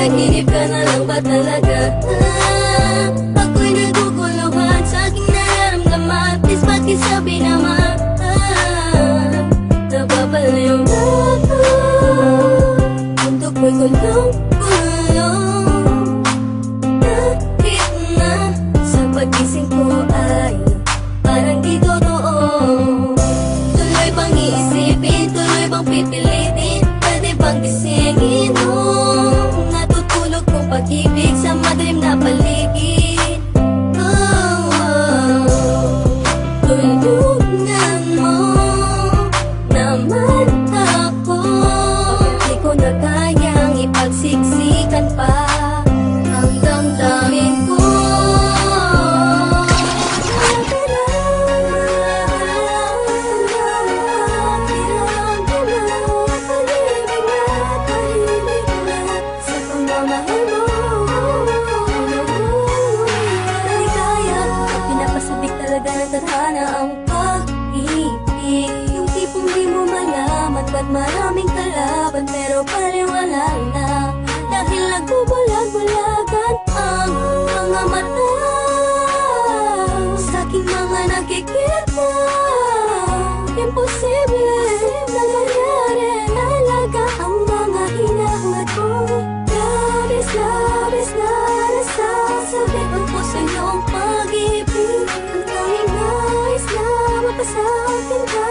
Nanaginip ka na lang ba talaga? Ako'y naguguluhan sa aking nararamdaman. Please pakisabi naman, nababaliw na ako. Mundo ko'y kulong-kulong. Kahit na sa pagising ko ay parang di totoo. Tuloy bang iisipin, tuloy bang pipilitin, pwede bang gisingin nung natutulog kong pag-ibig sa madilim na paligid? Tulungan mo naman ako. Di ko na kayang ipagsiksikan pa ang damdamin ko. Sa pagmamahal mo, maligaya at pinapasabik talaga ng tadhana ang pag-ibig. Yung tipong di mo malaman ba't maraming kalaban pero paliwala na, dahil nagbubulag-bulagan ang mga mata sa aking mga nakikita. Imposible na mangyari, nalaga ang mga hinahangad ko. Labis na nasasabit ang puso niyong pag-ibig. Ang tanging nais na mapasakin ka,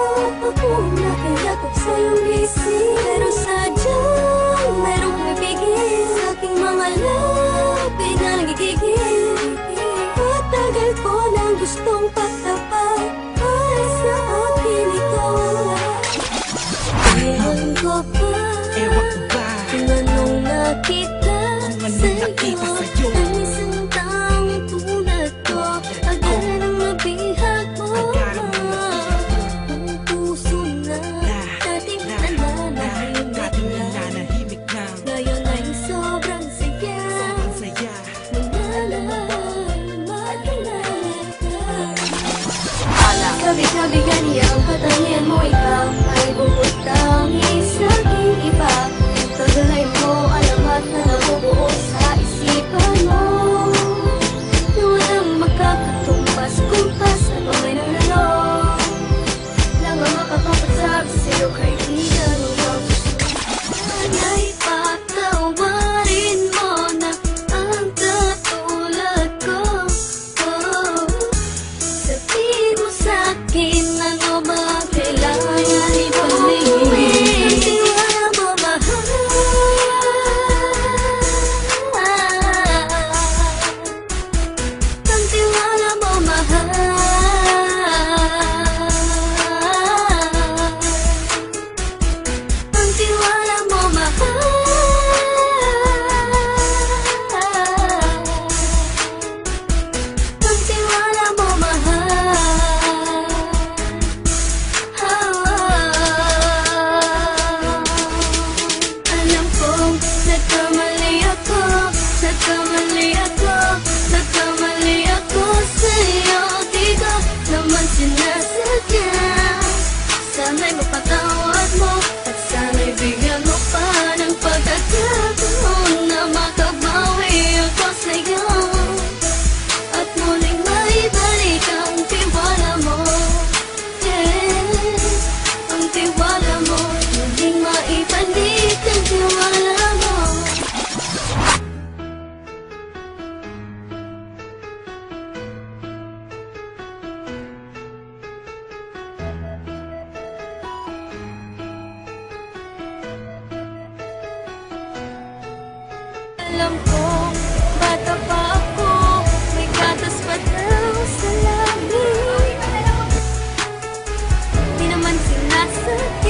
akong nakilakot sa iyong bisig. Pero sadyang mayroong pumipigil sa aking mga lapid na nagigigil. Patagal ko nang gustong pagtapat ay sa akin ikaw ang lahat. Ewan ko ba kung anong nakita sa'yo, ang isang taong tulad ko. Agad ang nabihag mo, ang puso na dating nananahimik na, ngayon ay sobrang saya. Nalalaman ka na. Gabi-gabi ganyan, katangian mo ikaw ay bukod tangis sa aking iba. Tagalay mo ang lahat na nabubuo sa isipan mo, na walang makakatumpas-kumpas at pamay ng lalo lang ang makakapagsabi sa'yo, kaibigan mo. Sana'y patawarin mo na ang katulad ko. Sabihin mo sa'kin ano ba kailangan ipagligid. Tiwala mo mahal, ang tiwala mo mahal, ang tiwala mo mahal, ang tiwala mo mahal. Alam kong nagkamali ako, nagkamali ako sa'yo. Di ko naman sinasadya. Sana'y mapatawad mo at sana'y bigyan mo pa ng pagkakataon na makabawi ako sa'yo at muling maibalik ang tiwala mo. Yeah, ang tiwala mo, muling maibalik ang tiwala mo. Alam ko, bata pa ako, may gatas pa daw sa labi. Di naman sinasadya.